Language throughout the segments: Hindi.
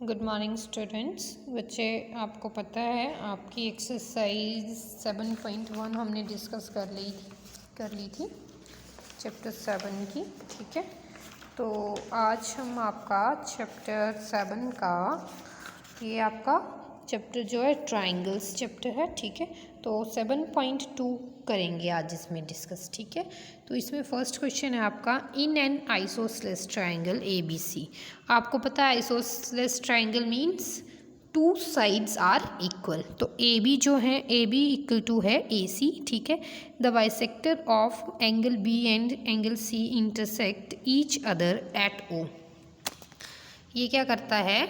Good morning students. बच्चे, आपको पता है आपकी एक्सरसाइज 7.1 हमने डिस्कस कर ली थी चैप्टर 7 की। ठीक है, तो आज हम आपका चैप्टर 7 का ये आपका चैप्टर जो है ट्राइंगल्स चैप्टर है। ठीक है, तो 7.2 करेंगे आज इसमें डिस्कस। ठीक है, तो इसमें फर्स्ट क्वेश्चन है आपका in an isosceles triangle ABC। आपको पता है isosceles triangle means two sides are equal. तो AB जो है AB इक्वल टू है AC। ठीक है, the bisector of angle B and angle C intersect each other at O। ये क्या करता है,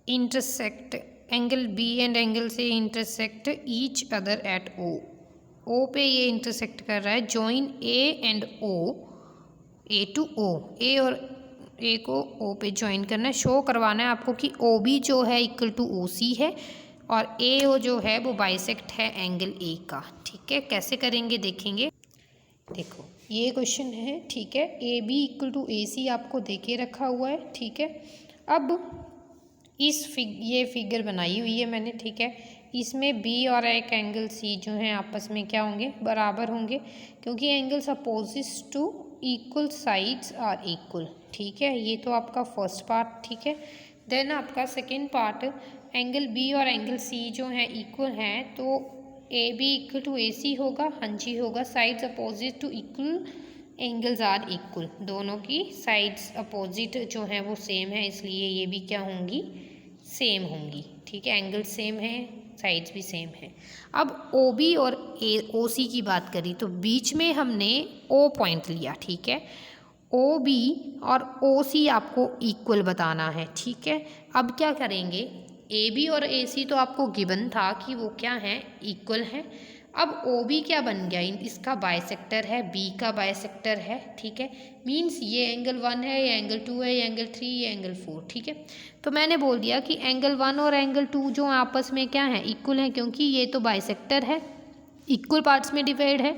intersect angle B and angle C intersect each other at O पे ये इंटरसेक्ट कर रहा है। Join A and O, A to O, A और A को O पे ज्वाइन करना है। शो करवाना है आपको कि OB जो है इक्वल टू OC है और AO जो है वो बाइसेक्ट है एंगल A का। ठीक है, कैसे करेंगे देखेंगे। देखो ये क्वेश्चन है। ठीक है, AB इक्वल टू AC आपको देके रखा हुआ है। ठीक है, अब ये फिगर बनाई हुई है मैंने। ठीक है, इसमें B और एक एंगल C जो है आपस में क्या होंगे, बराबर होंगे, क्योंकि angles opposites to equal sides are equal. ठीक है, ये तो आपका फर्स्ट पार्ट। ठीक है, देन आपका सेकेंड पार्ट, एंगल B और एंगल C जो है इक्वल हैं, तो AB इक्वल टू AC होगा। हाँ जी होगा। Sides opposite to equal angles are equal, दोनों की साइड्स अपोजिट जो है वो सेम है, इसलिए ये भी क्या होंगी, सेम होंगी। ठीक है, एंगल सेम है, साइड्स भी सेम है। अब OB और OC की बात करी तो बीच में हमने O पॉइंट लिया। ठीक है, OB और OC आपको इक्वल बताना है। ठीक है, अब क्या करेंगे, AB और AC तो आपको गिवन था कि वो क्या है, इक्वल है। अब OB क्या बन गया, इसका बाइसेक्टर है, B का बाइसेक्टर है। ठीक है, मीन्स ये एंगल 1 है, ये एंगल 2 है, ये एंगल 3, ये एंगल 4। ठीक है, तो मैंने बोल दिया कि एंगल 1 और एंगल 2 जो आपस में क्या है, इक्वल है, क्योंकि ये तो बाइसेक्टर है, इक्वल पार्ट्स में डिवाइड है,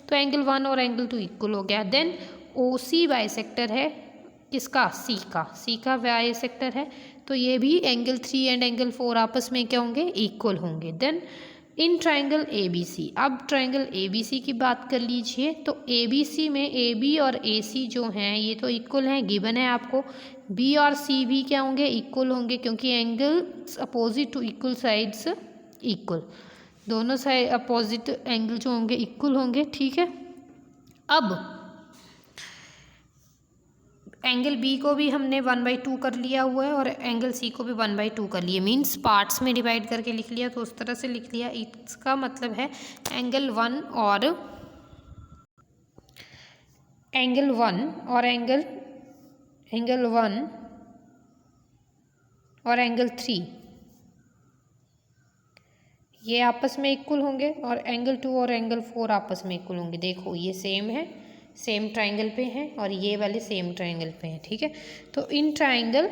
तो एंगल 1 और एंगल 2 इक्वल हो गया। देन OC बाइसेक्टर है किसका, C का बाइसेक्टर है, तो ये भी एंगल 3 एंड एंगल 4 आपस में क्या होंगे, इक्वल होंगे। देन इन ट्राइंगल ABC, अब ट्राइंगल ABC की बात कर लीजिए, तो ABC में AB और AC जो हैं ये तो इक्वल हैं, गिवन है आपको। B और C भी क्या होंगे, इक्वल होंगे, क्योंकि angles opposite to equal sides equal, दोनों साइड अपोजिट एंगल जो होंगे इक्वल होंगे। ठीक है, अब एंगल B को भी हमने 1/2 कर लिया हुआ है और एंगल C को भी 1/2 कर लिया, मीन्स पार्ट्स में डिवाइड करके लिख लिया, तो उस तरह से लिख लिया। इसका मतलब है एंगल 1 और एंगल 1 और एंगल 1 और एंगल 3 ये आपस में इक्वल होंगे, और एंगल 2 और एंगल 4 आपस में इक्वल होंगे। देखो ये सेम है, सेम ट्राइंगल पे हैं, और ये वाले सेम ट्राइंगल पे हैं। ठीक है, तो इन ट्राइंगल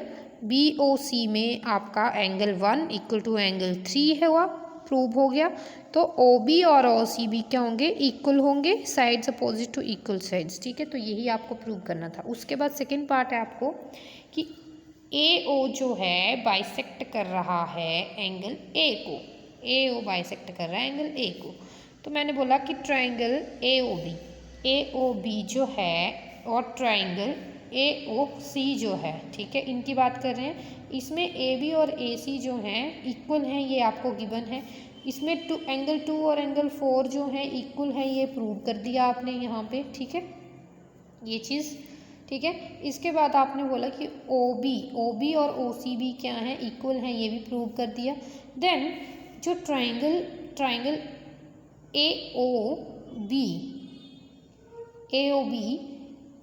BOC में आपका एंगल 1 इक्वल टू एंगल 3 है, हुआ, प्रूव हो गया। तो OB और OC भी क्या होंगे, इक्वल होंगे, sides opposite to equal sides. ठीक है, तो यही आपको प्रूव करना था। उसके बाद सेकेंड पार्ट है आपको कि AO जो है बाइसेक्ट कर रहा है एंगल A को, AO बाइसेक्ट कर रहा है एंगल A को। तो मैंने बोला कि ट्राइंगल AOB जो है और ट्राइंगल AOC जो है, ठीक है, इनकी बात कर रहे हैं। इसमें AB और AC जो हैं इक्वल हैं, ये आपको गिवन है। इसमें एंगल 2 और एंगल 4 जो हैं इक्वल हैं, ये प्रूव कर दिया आपने यहाँ पे। ठीक है, ये चीज़ ठीक है। इसके बाद आपने बोला कि OB और OC भी क्या है, इक्वल हैं, ये भी प्रूव कर दिया। देन जो ट्राइंगल AOB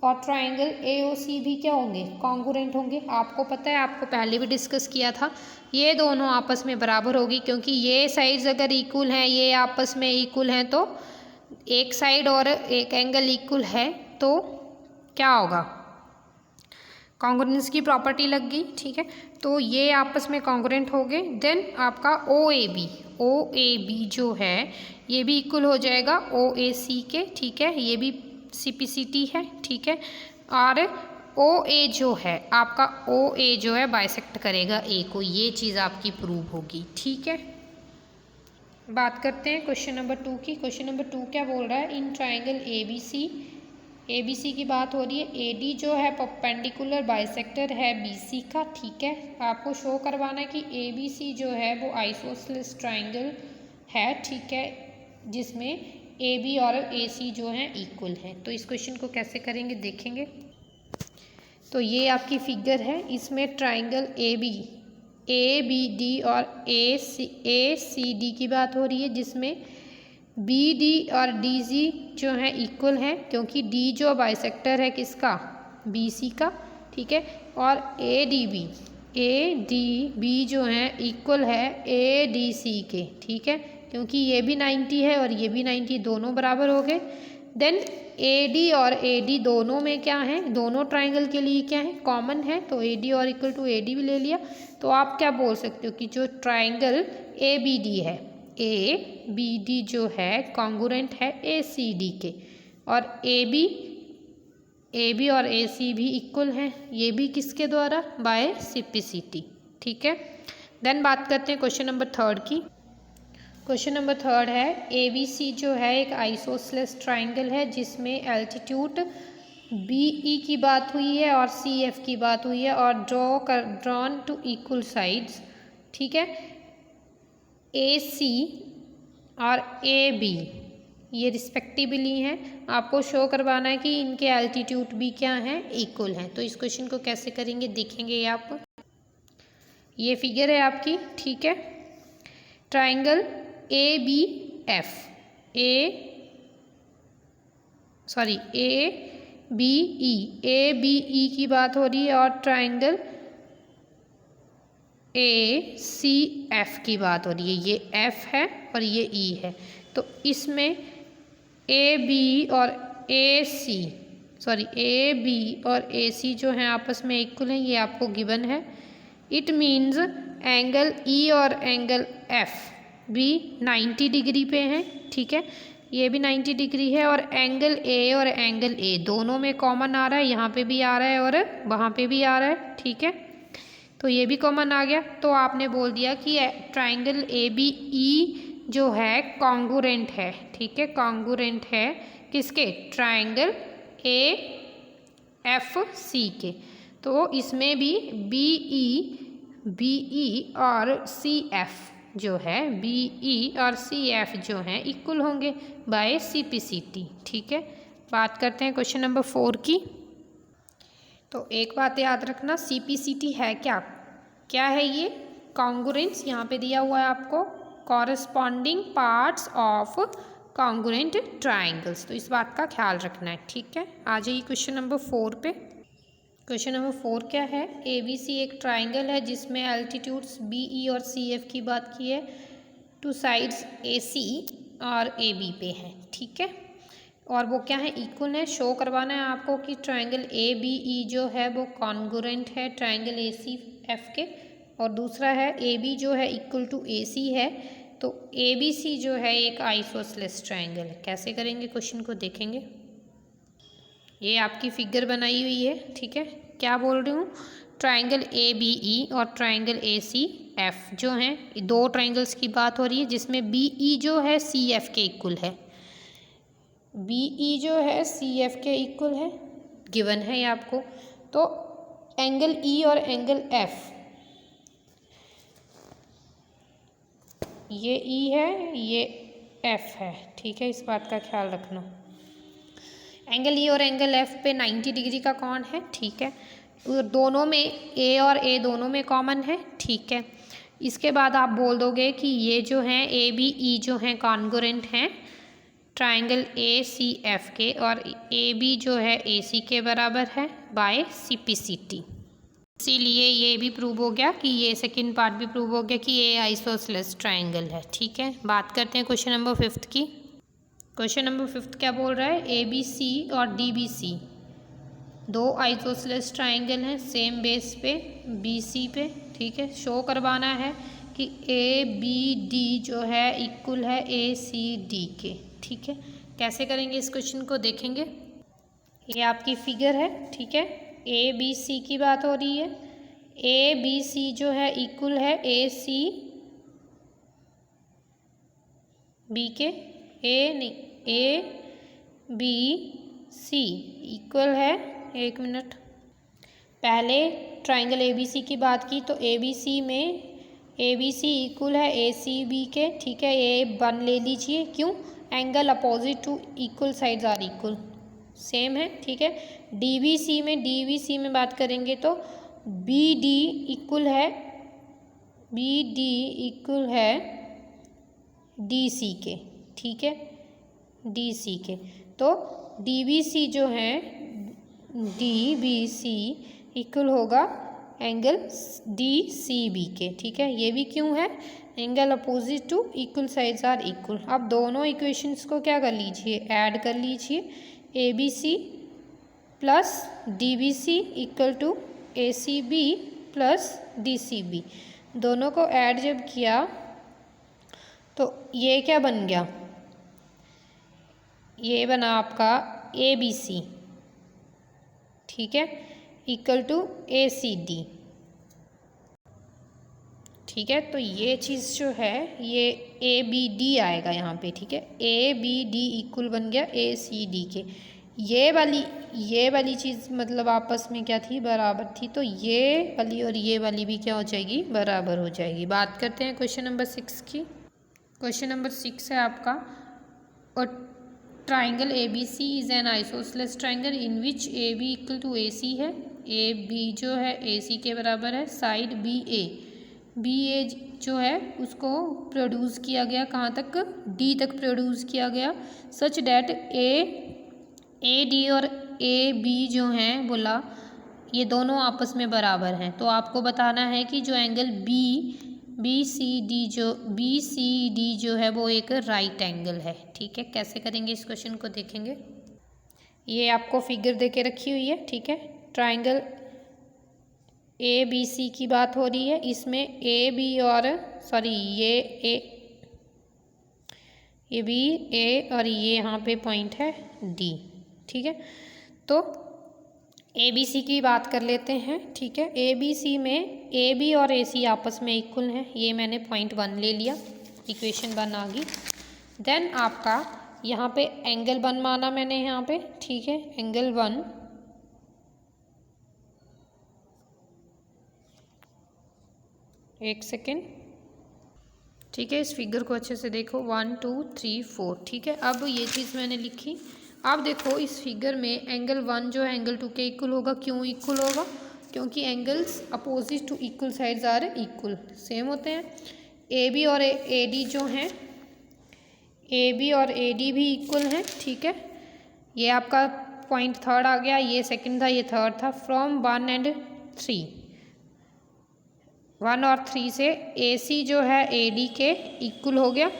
और ट्राइंगल AOC भी क्या होंगे, कॉन्ग्रुएंट होंगे। आपको पता है, आपको पहले भी डिस्कस किया था, ये दोनों आपस में बराबर होगी, क्योंकि ये साइड्स अगर इक्वल हैं, ये आपस में इक्वल हैं, तो एक साइड और एक एंगल इक्वल है तो क्या होगा, कॉन्ग्रुएंस की प्रॉपर्टी लग गई। ठीक है, तो ये आपस में कॉन्ग्रुएंट हो गए। देन आपका OAB जो है ये भी इक्वल हो जाएगा OAC के। ठीक है, ये भी CPCT है। ठीक है, और ओ ए जो है आपका, ओ ए जो है बाइसेक्ट करेगा ए को, ये चीज़ आपकी प्रूव होगी। ठीक है, बात करते हैं क्वेश्चन नंबर 2 की। क्वेश्चन नंबर 2 क्या बोल रहा है, इन ट्राइंगल ए बी सी की बात हो रही है। ए डी जो है परपेंडिकुलर बाइसेक्टर है बी सी का। ठीक है, आपको शो करवाना है कि ए बी सी जो है वो आइसोसेलेस ट्राइंगल है। ठीक है, जिसमें ए बी और ए सी जो हैं इक्वल हैं। तो इस क्वेश्चन को कैसे करेंगे देखेंगे। तो ये आपकी फिगर है, इसमें ट्राइंगल ए बी डी और ए सी डी की बात हो रही है, जिसमें बी डी और डी जी जो है इक्वल है, क्योंकि डी जो बाइसेक्टर है किसका, बी सी का। ठीक है, और ए डी बी जो है इक्वल है ए डी सी के। ठीक है, क्योंकि ये भी 90 है और ये भी 90, दोनों बराबर हो गए। देन ए डी और ए डी दोनों में क्या है, दोनों ट्राइंगल के लिए क्या है, कॉमन है। तो ए डी और इक्वल टू ए डी भी ले लिया। तो आप क्या बोल सकते हो कि जो ट्राइंगल ए बी डी है, ए बी डी जो है कॉन्ग्रुएंट है ए सी डी के, और ए बी और ए सी भी इक्वल हैं। ये भी किसके द्वारा, बाय सिपिसिटी। ठीक है, देन बात करते हैं क्वेश्चन नंबर 3 की। क्वेश्चन नंबर 3 है, ए बी सी जो है एक आइसोसेलेस ट्राइंगल है, जिसमें एल्टीट्यूड बी ई की बात हुई है और सी एफ की बात हुई है, और ड्रॉन टू इक्वल साइड्स। ठीक है, ए सी और ए बी ये रिस्पेक्टिवली हैं। आपको शो करवाना है कि इनके एल्टीट्यूड भी क्या हैं, इक्वल हैं। तो इस क्वेश्चन को कैसे करेंगे देखेंगे। ये आप, ये फिगर है आपकी। ठीक है, triangle A B B E की बात हो रही है, और ट्राइंगल ए सी एफ की बात हो रही है। ये एफ है और ये ई है। तो इसमें ए बी और ए सी जो हैं आपस में इक्वल हैं, ये आपको गिवन है। इट मीन्स एंगल ई और एंगल एफ भी 90 डिग्री पे हैं। ठीक है, ये भी 90 डिग्री है, और एंगल ए और एंगल ए दोनों में कॉमन आ रहा है, यहाँ पे भी आ रहा है और वहाँ पे भी आ रहा है। ठीक है, तो ये भी कॉमन आ गया। तो आपने बोल दिया कि ट्राइंगल ए बी ई जो है कॉन्ग्रुएंट है। ठीक है, कॉन्ग्रुएंट है किसके, ट्राइंगल ए एफ सी के। तो इसमें भी बी ई और सी एफ जो है, बी ई और सी एफ जो हैं इक्वल होंगे बाय सिपिसिटी। ठीक है, बात करते हैं क्वेश्चन नंबर 4 की। तो एक बात याद रखना, सिपिसिटी है क्या है ये, कॉन्ग्रुएंस। यहाँ पे दिया हुआ है आपको corresponding parts of congruent triangles. तो इस बात का ख्याल रखना है। ठीक है, आ जाइए क्वेश्चन नंबर 4 पे। क्वेश्चन नंबर 4 क्या है, ए बी सी एक ट्राइंगल है, जिसमें एल्टीट्यूड्स बी ई और सी एफ की बात की है, टू साइड्स ए सी और ए बी पे हैं। ठीक है, और वो क्या है, इक्वल है। शो करवाना है आपको कि ट्राइंगल ए बी ई जो है वो कॉन्ग्रुएंट है ट्राइंगल ए सी एफ के, और दूसरा है ए बी जो है इक्वल टू ए सी है। तो ए बी सी जो है एक आइसोसेलेस ट्राइंगल है। कैसे करेंगे क्वेश्चन को देखेंगे। ये आपकी फिगर बनाई हुई है। ठीक है, क्या बोल रही हूँ, ट्राइंगल ए बी ई और ट्राइंगल ए सी एफ जो हैं, दो ट्राइंगल्स की बात हो रही है, जिसमें बी ई जो है सी एफ के इक्वल है। बी ई जो है सी एफ के इक्वल है, गिवन है ये आपको। तो एंगल ई और एंगल एफ, ये ई है ये एफ है। ठीक है, इस बात का ख्याल रखना। एंगल ई और एंगल एफ पे 90 डिग्री का कोण है। ठीक है, दोनों में ए और ए दोनों में कॉमन है। ठीक है, इसके बाद आप बोल दोगे कि ये जो हैं ए बी ई जो हैं कॉन्ग्रुएंट हैं ट्राइंगल ए सी एफ के, और ए बी जो है ए सी के बराबर है बाय सिपिसिटी। इसीलिए ये भी प्रूव हो गया कि ये सेकंड पार्ट भी प्रूव हो गया कि ये आइसोसेलेस ट्राइंगल है। ठीक है, बात करते हैं क्वेश्चन नंबर 5 की। क्वेश्चन नंबर 5 क्या बोल रहा है, ए बी सी और डी बी सी दो आइसोसेलेस ट्राइंगल हैं सेम बेस पे बी सी पे। ठीक है, शो करवाना है कि ए बी डी जो है इक्वल है ए सी डी के। ठीक है, कैसे करेंगे इस क्वेश्चन को देखेंगे। ये आपकी फिगर है। ठीक है, ए बी सी की बात हो रही है। ए बी सी जो है इक्वल है ए सी बी के, ए बी सी इक्वल है, एक मिनट, पहले ट्राइंगल ए बी सी की बात की तो ए बी सी में ए बी सी इक्वल है ए सी बी के, ठीक है, ये वन ले लीजिए, क्यों, angle opposite to equal sides are equal, same है, ठीक है। डी बी सी में बात करेंगे तो बी डी इक्वल है डी सी के, ठीक है, डी सी के, तो डी बी सी जो है डी बी सी इक्वल होगा एंगल डी सी बी के, ठीक है। ये भी क्यों है, angle opposite to equal sides are equal. अब दोनों इक्वेशंस को क्या कर लीजिए, ऐड कर लीजिए, A B C plus D B C equal to A C B plus D C B, दोनों को ऐड जब किया तो ये क्या बन गया, ये बना आपका ए बी सी, ठीक है, equal to A C D, ठीक है। तो ये चीज़ जो है ये ए बी डी आएगा यहाँ पे, ठीक है, ए बी डी इक्वल बन गया ए सी डी के। ये वाली चीज़ मतलब आपस में क्या थी, बराबर थी, तो ये वाली और ये वाली भी क्या हो जाएगी, बराबर हो जाएगी। बात करते हैं क्वेश्चन नंबर 6 की। क्वेश्चन नंबर 6 है आपका, और triangle A B C is an isosceles triangle in which A B equal to A C है, ए बी जो है ए सी के बराबर है, साइड बी ए जो है उसको प्रोड्यूस किया गया कहाँ तक, डी तक प्रोड्यूस किया गया, सच डैट ए डी और ए बी जो हैं बोला ये दोनों आपस में बराबर हैं। तो आपको बताना है कि जो एंगल बी सी डी जो है वो एक राइट एंगल है, ठीक है। कैसे करेंगे इस क्वेश्चन को देखेंगे, ये आपको फिगर दे के रखी हुई है, ठीक है। ट्राइंगल ए बी सी की बात हो रही है, इसमें ए बी और सॉरी ये बी ए और ये यहाँ पे पॉइंट है डी, ठीक है। तो ए बी सी की बात कर लेते हैं, ठीक है। ए बी सी में ए बी और ए सी आपस में इक्वल हैं, ये मैंने पॉइंट 1 ले लिया, इक्वेशन 1 आ गई। देन आपका यहाँ पे एंगल 1 माना मैंने यहाँ पे, ठीक है, एंगल 1 एक सेकेंड, ठीक है। इस फिगर को अच्छे से देखो, 1 2 3 4, ठीक है। अब ये चीज़ मैंने लिखी। अब देखो इस फिगर में एंगल 1 जो है एंगल 2 के इक्वल होगा, क्यों इक्वल होगा, क्योंकि angles opposite to equal sides are equal, same होते हैं। ए बी और ए डी जो हैं, ए बी और ए डी भी इक्वल हैं, ठीक है। ये आपका पॉइंट 3 आ गया, ये सेकंड था, ये 3rd था। फ्रॉम 1 and 3, 1 और 3 से ए सी जो है ए डी के इक्वल हो गया,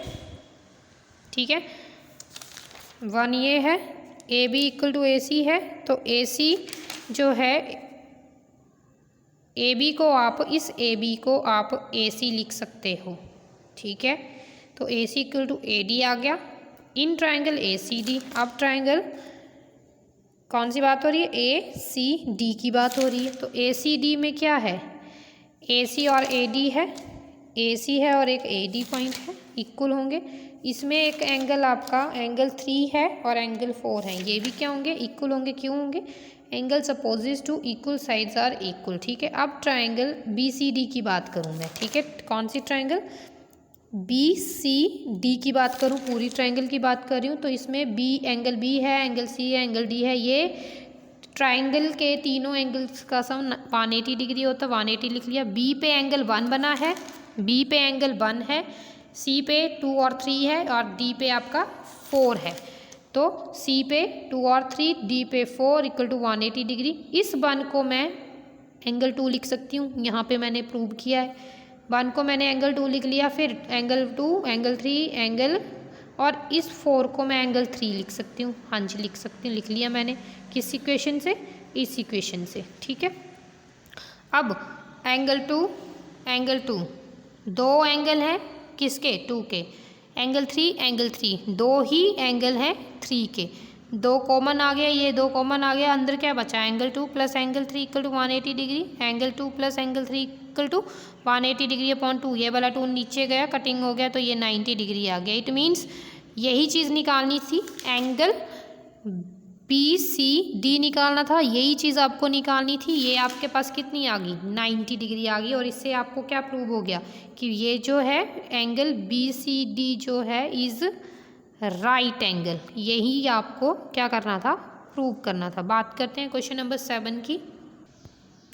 ठीक है। 1 ये है, A B equal to A C है, तो ए सी जो है ए बी को आप इस ए बी को आप ए सी लिख सकते हो, ठीक है। तो A C equal to A D आ गया in triangle A C D. अब ट्राइंगल कौन सी बात हो रही है, ए सी डी की बात हो रही है। तो ए सी डी में क्या है, ए सी और ए डी है, ए सी है और एक ए डी पॉइंट है, इक्वल होंगे। इसमें एक एंगल आपका एंगल 3 है और एंगल 4 है, ये भी क्या होंगे, इक्वल होंगे। क्यों होंगे, angles opposite to equal sides are equal, ठीक है। अब ट्राइंगल बी सी डी की बात करूँ मैं, ठीक है। कौन सी ट्राइंगल, बी सी डी की बात करूँ, पूरी ट्राइंगल की बात कर रही हूँ। तो इसमें बी एंगल बी है, एंगल सी है, एंगल डी है। ये ट्राइंगल के तीनों एंगल्स का सम 180 डिग्री होता है, 180 लिख लिया। बी पे एंगल 1 बना है, बी पे एंगल 1 है, सी पे 2 और 3 है और डी पे आपका 4 है। तो सी पे 2 और 3, डी पे 4 इक्वल टू 180 डिग्री। इस 1 को मैं एंगल 2 लिख सकती हूँ, यहाँ पे मैंने प्रूव किया है। 1 को मैंने एंगल 2 लिख लिया, फिर एंगल 2, एंगल 3, एंगल, और इस 4 को मैं एंगल 3 लिख सकती हूँ। हाँ जी, लिख सकती हूँ, लिख लिया मैंने। किस इक्वेशन से, इस इक्वेशन से, ठीक है। अब एंगल 2 दो एंगल हैं किसके, 2 के। एंगल 3 दो ही एंगल हैं 3 के। दो कॉमन आ गया, ये दो कॉमन आ गया, अंदर क्या बचा, angle 2 plus angle 3 equal to 180 degree, angle 2 plus angle 3 equal to 180 degree upon 2, ये वाला 2 नीचे गया, कटिंग हो गया, तो ये 90 डिग्री आ गया। इट मीन्स यही चीज़ निकालनी थी, एंगल BCD निकालना था, यही चीज़ आपको निकालनी थी। ये आपके पास कितनी आ गई, 90 डिग्री आ गई। और इससे आपको क्या प्रूव हो गया कि ये जो है एंगल BCD जो है इज़ राइट एंगल। यही आपको क्या करना था, प्रूव करना था। बात करते हैं क्वेश्चन नंबर 7 की।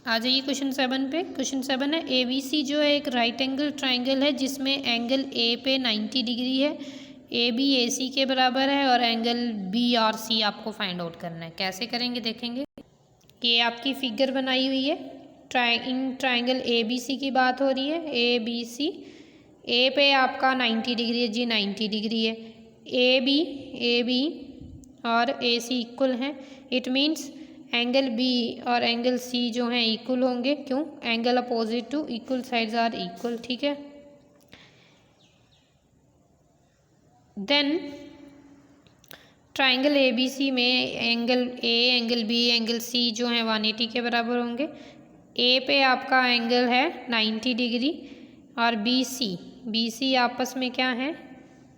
आ जाइए क्वेश्चन 7 पे। क्वेश्चन 7 है ABC जो है एक राइट एंगल ट्राइंगल है जिसमें एंगल A पे 90 डिग्री है, AB AC के बराबर है और एंगल B और C आपको फाइंड आउट करना है। कैसे करेंगे देखेंगे। ये आपकी फिगर बनाई हुई है, ट्राइंगल ABC की बात हो रही है, ABC। A पे आपका 90 डिग्री है जी, 90 डिग्री है। AB और AC इक्वल हैं। इट मीन्स एंगल B और एंगल C जो हैं इक्वल होंगे। क्यों, angle opposite to equal sides are equal. ठीक है, देन ट्राइंगल ABC में angle A, angle B, angle C जो हैं 180 के बराबर होंगे। A पे आपका एंगल है 90 डिग्री और BC आपस में क्या है,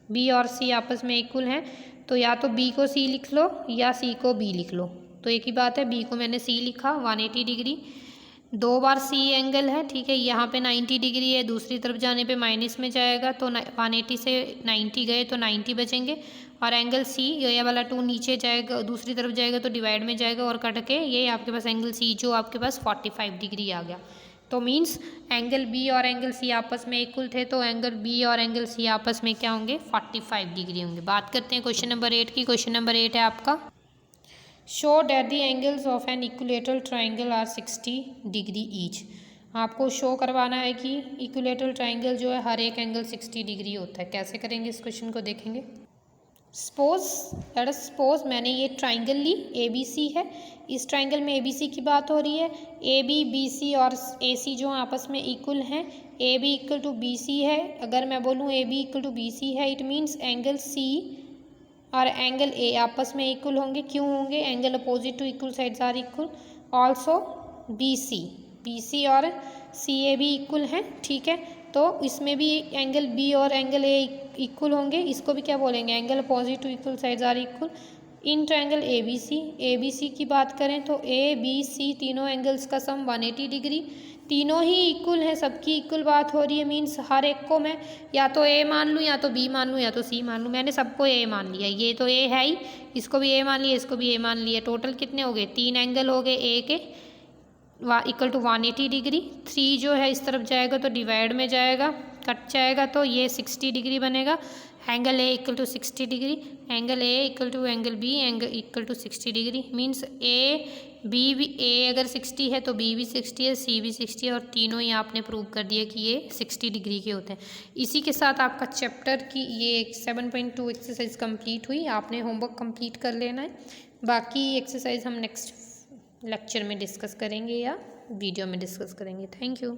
B और C आपस में इक्वल हैं, तो या तो B को C लिख लो या C को B लिख लो। तो एक ही बात है, B को मैंने C लिखा 180 डिग्री, 2 बार C एंगल है। ठीक है, यहाँ पे 90 डिग्री है, दूसरी तरफ जाने पे माइनस में जाएगा, तो 180 से 90 गए तो 90 बचेंगे। और एंगल C ये वाला 2 नीचे जाएगा, दूसरी तरफ जाएगा तो डिवाइड में जाएगा और कट के ये आपके पास एंगल C जो आपके पास 45 डिग्री आ गया। तो मीन्स एंगल B और एंगल C आपस में इक्वल थे, तो एंगल B और एंगल C आपस में क्या होंगे, 45 डिग्री होंगे। बात करते हैं क्वेश्चन नंबर 8 की। क्वेश्चन नंबर 8 है आपका, show that the angles of an equilateral triangle are 60 degree each. आपको शो करवाना है कि इक्विलेटरल ट्राइंगल जो है हर एक एंगल 60 डिग्री होता है। कैसे करेंगे इस क्वेश्चन को देखेंगे। सपोज मैंने ये ट्राइंगल ली, ABC है, इस ट्राइंगल में ABC की बात हो रही है। AB, BC और AC जो आपस में इक्वल हैं, AB इक्वल टू BC है। अगर मैं बोलूँ AB इक्वल टू BC है, इट मीन्स एंगल C और एंगल A आपस में इक्वल होंगे। क्यों होंगे, angle opposite to equal sides are equal. Also BC और CA भी इक्वल हैं। ठीक है, तो इसमें भी एंगल B और एंगल A इक्वल होंगे। इसको भी क्या बोलेंगे, angle opposite to equal sides are equal. In triangle ABC की बात करें तो ABC तीनों एंगल्स का सम 180 डिग्री, तीनों ही इक्वल हैं, सबकी इक्वल बात हो रही है। मीन्स हर एक को मैं या तो A मान लूँ या तो B मान लूँ या तो C मान लूँ। मैंने सबको A मान लिया, ये तो A है ही, इसको भी A मान लिया, इसको भी A मान लिया। टोटल कितने हो गए, 3 एंगल हो गए A के इक्वल टू 180 डिग्री। 3 जो है इस तरफ जाएगा तो डिवाइड में जाएगा, कट जाएगा, तो ये 60 डिग्री बनेगा। Angle A equal to 60 degree, angle A equal to angle B angle equal to 60 degree. Means A अगर 60 है तो B भी 60 है, C भी 60 है, और तीनों ही आपने प्रूव कर दिया कि ये 60 डिग्री के होते हैं। इसी के साथ आपका चैप्टर की ये 7.2 एक्सरसाइज कंप्लीट हुई। आपने होमवर्क कंप्लीट कर लेना है। बाकी एक्सरसाइज हम नेक्स्ट लेक्चर में डिस्कस करेंगे या वीडियो में डिस्कस करेंगे। Thank you.